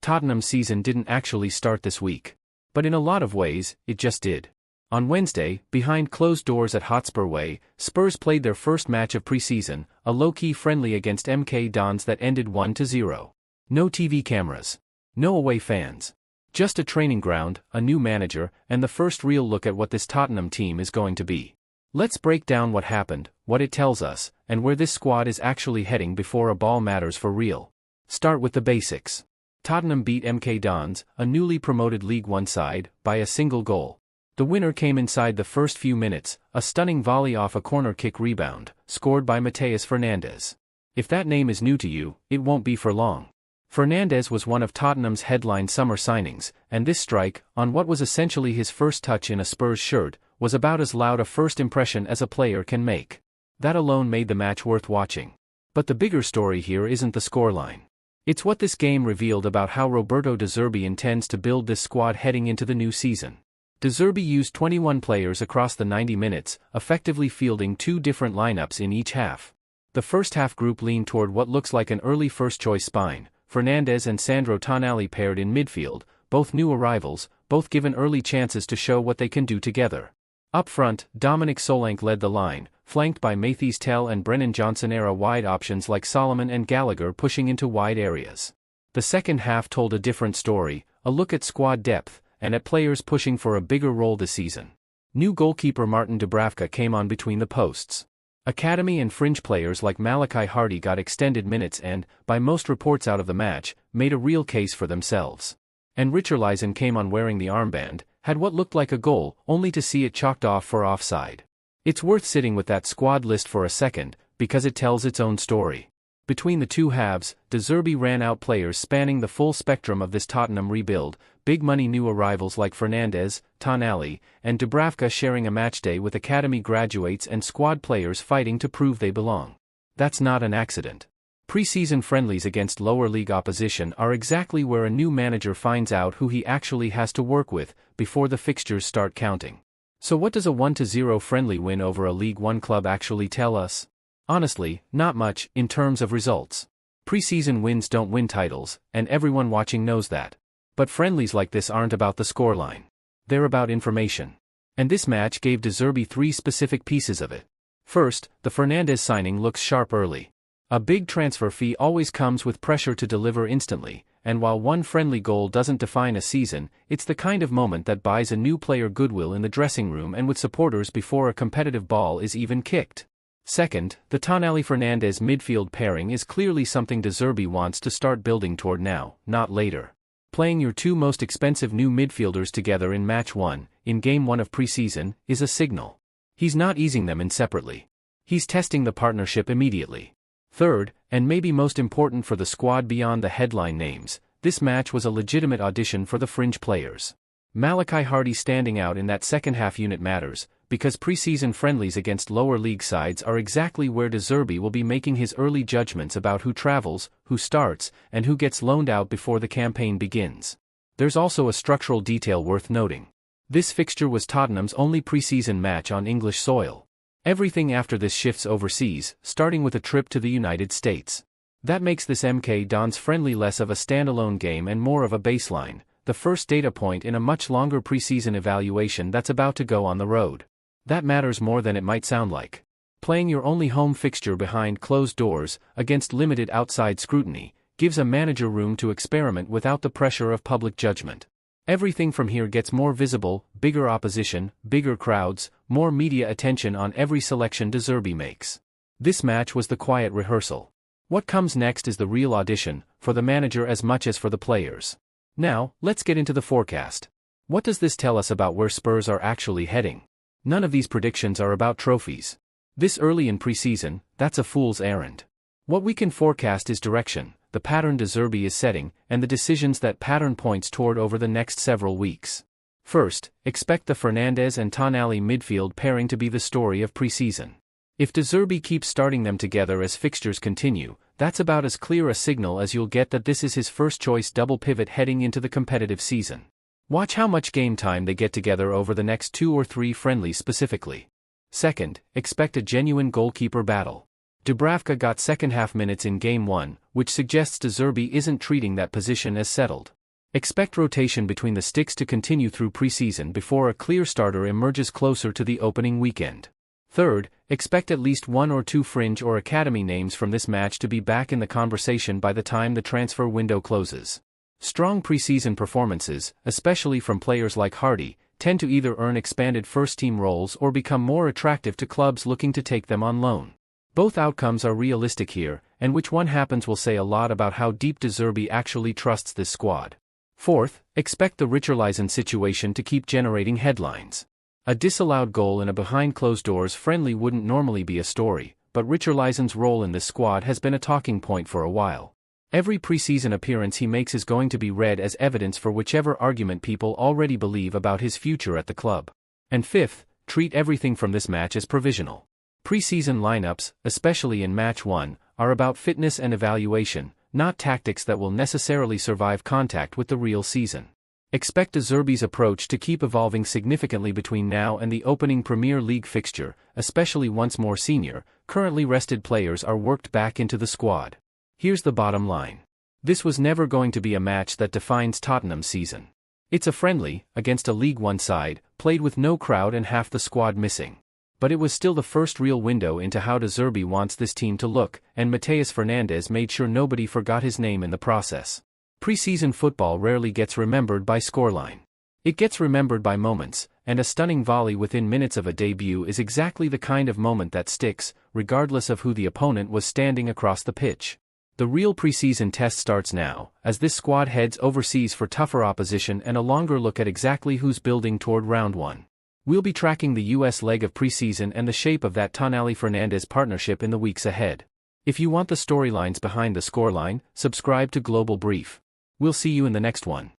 Tottenham's season didn't actually start this week. But in a lot of ways, it just did. On Wednesday, behind closed doors at Hotspur Way, Spurs played their first match of preseason, a low-key friendly against MK Dons that ended 1-0. No TV cameras. No away fans. Just a training ground, a new manager, and the first real look at what this Tottenham team is going to be. Let's break down what happened, what it tells us, and where this squad is actually heading before a ball matters for real. Start with the basics. Tottenham beat MK Dons, a newly promoted League One side, by a single goal. The winner came inside the first few minutes, a stunning volley off a corner kick rebound, scored by Matheus Fernandes. If that name is new to you, it won't be for long. Fernandes was one of Tottenham's headline summer signings, and this strike, on what was essentially his first touch in a Spurs shirt, was about as loud a first impression as a player can make. That alone made the match worth watching. But the bigger story here isn't the scoreline. It's what this game revealed about how Roberto De Zerbi intends to build this squad heading into the new season. De Zerbi used 21 players across the 90 minutes, effectively fielding two different lineups in each half. The first half group leaned toward what looks like an early first-choice spine, Fernandes and Sandro Tonali paired in midfield, both new arrivals, both given early chances to show what they can do together. Up front, Dominic Solanke led the line, flanked by Matheus Tel and Brennan Johnson-era wide options like Solomon and Gallagher pushing into wide areas. The second half told a different story, a look at squad depth, and at players pushing for a bigger role this season. New goalkeeper Martin Dubravka came on between the posts. Academy and fringe players like Malachi Hardy got extended minutes and, by most reports out of the match, made a real case for themselves. And Richarlison came on wearing the armband, had what looked like a goal, only to see it chalked off for offside. It's worth sitting with that squad list for a second, because it tells its own story. Between the two halves, De Zerbi ran out players spanning the full spectrum of this Tottenham rebuild, big-money new arrivals like Fernandes, Tonali, and Dubravka sharing a matchday with academy graduates and squad players fighting to prove they belong. That's not an accident. Preseason friendlies against lower league opposition are exactly where a new manager finds out who he actually has to work with, before the fixtures start counting. So what does a 1-0 friendly win over a League One club actually tell us? Honestly, not much, in terms of results. Preseason wins don't win titles, and everyone watching knows that. But friendlies like this aren't about the scoreline. They're about information. And this match gave De Zerbi three specific pieces of it. First, the Fernandes signing looks sharp early. A big transfer fee always comes with pressure to deliver instantly, and while one friendly goal doesn't define a season, it's the kind of moment that buys a new player goodwill in the dressing room and with supporters before a competitive ball is even kicked. Second, the Tonali-Fernandes midfield pairing is clearly something De Zerbi wants to start building toward now, not later. Playing your two most expensive new midfielders together in match 1, in game 1 of preseason, is a signal. He's not easing them in separately. He's testing the partnership immediately. Third, and maybe most important for the squad beyond the headline names, this match was a legitimate audition for the fringe players. Malachi Hardy standing out in that second half unit matters, because preseason friendlies against lower league sides are exactly where De Zerbi will be making his early judgments about who travels, who starts, and who gets loaned out before the campaign begins. There's also a structural detail worth noting. This fixture was Tottenham's only preseason match on English soil. Everything after this shifts overseas, starting with a trip to the United States. That makes this MK Dons friendly less of a standalone game and more of a baseline, the first data point in a much longer preseason evaluation that's about to go on the road. That matters more than it might sound like. Playing your only home fixture behind closed doors, against limited outside scrutiny, gives a manager room to experiment without the pressure of public judgment. Everything from here gets more visible, bigger opposition, bigger crowds, more media attention on every selection De Zerbi makes. This match was the quiet rehearsal. What comes next is the real audition, for the manager as much as for the players. Now, let's get into the forecast. What does this tell us about where Spurs are actually heading? None of these predictions are about trophies. This early in preseason, that's a fool's errand. What we can forecast is direction, the pattern De Zerbi is setting, and the decisions that pattern points toward over the next several weeks. First, expect the Fernandes and Tonali midfield pairing to be the story of preseason. If De Zerbi keeps starting them together as fixtures continue, that's about as clear a signal as you'll get that this is his first-choice double pivot heading into the competitive season. Watch how much game time they get together over the next 2 or 3 friendlies specifically. Second, expect a genuine goalkeeper battle. Dubravka got second-half minutes in Game 1, which suggests De Zerbi isn't treating that position as settled. Expect rotation between the sticks to continue through preseason before a clear starter emerges closer to the opening weekend. Third, expect at least one or two fringe or academy names from this match to be back in the conversation by the time the transfer window closes. Strong preseason performances, especially from players like Hardy, tend to either earn expanded first-team roles or become more attractive to clubs looking to take them on loan. Both outcomes are realistic here, and which one happens will say a lot about how deep De Zerbi actually trusts this squad. Fourth, expect the Richarlison situation to keep generating headlines. A disallowed goal in a behind-closed-doors friendly wouldn't normally be a story, but Richarlison's role in this squad has been a talking point for a while. Every preseason appearance he makes is going to be read as evidence for whichever argument people already believe about his future at the club. And fifth, treat everything from this match as provisional. Preseason lineups, especially in Match 1, are about fitness and evaluation, not tactics that will necessarily survive contact with the real season. Expect De Zerbi's approach to keep evolving significantly between now and the opening Premier League fixture, especially once more senior, currently rested players are worked back into the squad. Here's the bottom line. This was never going to be a match that defines Tottenham's season. It's a friendly, against a League One side, played with no crowd and half the squad missing. But it was still the first real window into how De Zerbi wants this team to look, and Matheus Fernandes made sure nobody forgot his name in the process. Preseason football rarely gets remembered by scoreline. It gets remembered by moments, and a stunning volley within minutes of a debut is exactly the kind of moment that sticks, regardless of who the opponent was standing across the pitch. The real preseason test starts now, as this squad heads overseas for tougher opposition and a longer look at exactly who's building toward round 1. We'll be tracking the US leg of preseason and the shape of that Tonali-Fernandes partnership in the weeks ahead. If you want the storylines behind the scoreline, subscribe to Global Brief. We'll see you in the next one.